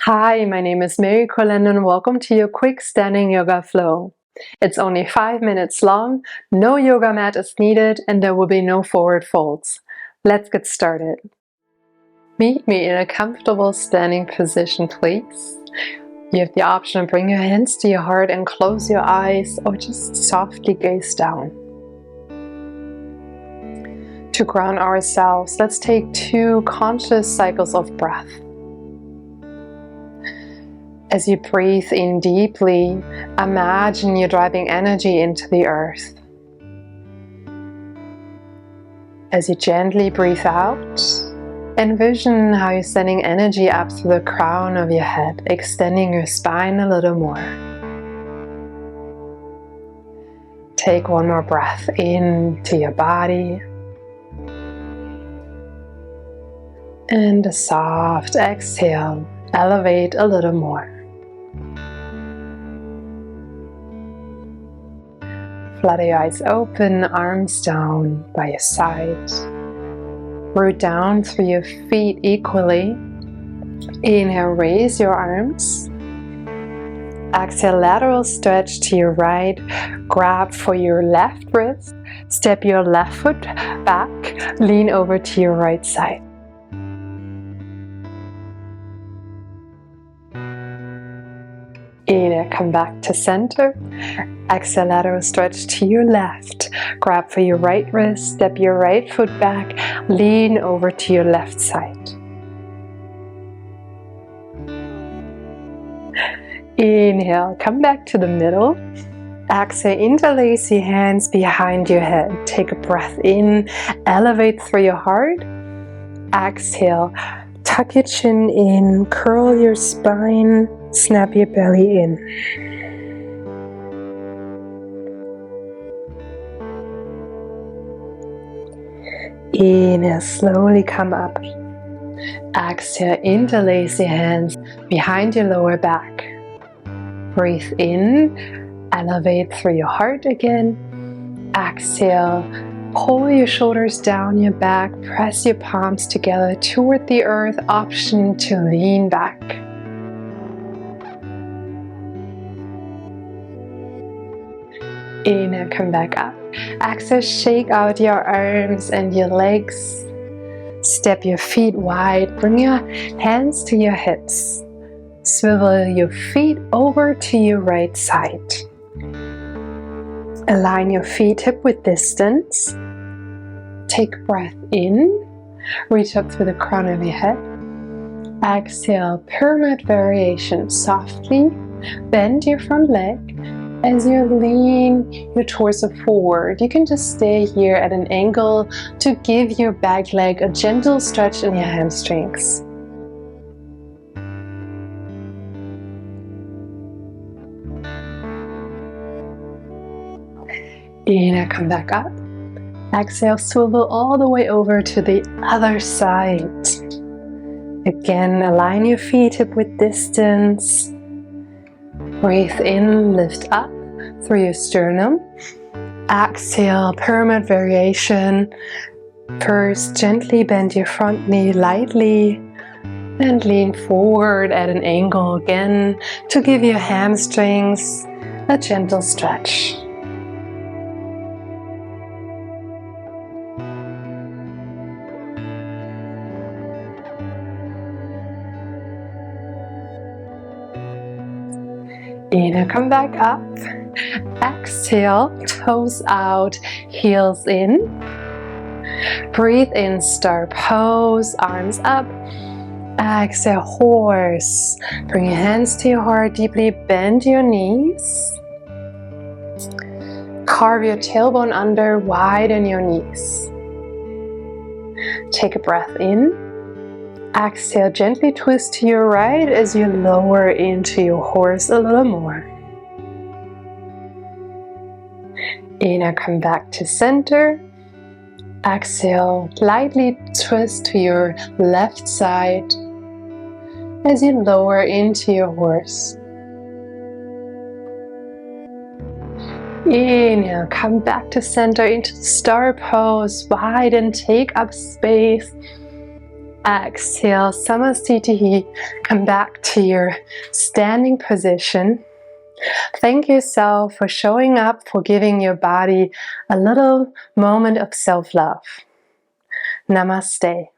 Hi, my name is Mary Colin and welcome to your quick standing yoga flow. It's only 5 minutes long, no yoga mat is needed, and there will be no forward folds. Let's get started. Meet me in a comfortable standing position, please. You have the option to bring your hands to your heart and close your eyes, or just softly gaze down. To ground ourselves, let's take 2 conscious cycles of breath. As you breathe in deeply, imagine you're driving energy into the earth. As you gently breathe out, envision how you're sending energy up through the crown of your head, extending your spine a little more. Take one more breath into your body. And a soft exhale, elevate a little more. Flutter your eyes open, arms down by your side. Root down through your feet equally. Inhale, raise your arms. Exhale, lateral stretch to your right. Grab for your left wrist. Step your left foot back. Lean over to your right side. Inhale, come back to center. Exhale, lateral stretch to your left. Grab for your right wrist, step your right foot back, lean over to your left side. Inhale, come back to the middle. Exhale, interlace your hands behind your head. Take a breath in, elevate through your heart. Exhale, tuck your chin in, curl your spine, snap your belly in. Inhale, slowly come up. Exhale, interlace your hands behind your lower back. Breathe in, elevate through your heart again. Exhale, pull your shoulders down your back, press your palms together toward the earth, option to lean back. Inhale, come back up. Exhale, shake out your arms and your legs. Step your feet wide. Bring your hands to your hips. Swivel your feet over to your right side. Align your feet hip width distance. Take a breath in. Reach up through the crown of your head. Exhale, pyramid variation. Softly bend your front leg. As you lean your torso forward, you can just stay here at an angle to give your back leg a gentle stretch in your hamstrings. Inhale, come back up. Exhale, swivel all the way over to the other side. Again, align your feet hip width distance. Breathe in, lift up through your sternum. Exhale, pyramid variation. First, gently bend your front knee lightly and lean forward at an angle again to give your hamstrings a gentle stretch. Inhale, come back up. Exhale, toes out, heels in. Breathe in, star pose, arms up. Exhale, horse. Bring your hands to your heart, deeply bend your knees. Carve your tailbone under, widen your knees. Take a breath in. Exhale, gently twist to your right as you lower into your horse a little more. Inhale, come back to center. Exhale, lightly twist to your left side as you lower into your horse. Inhale, come back to center into the star pose, widen, take up space. Exhale, Samasthiti. Come back to your standing position. Thank yourself for showing up, for giving your body a little moment of self-love. Namaste.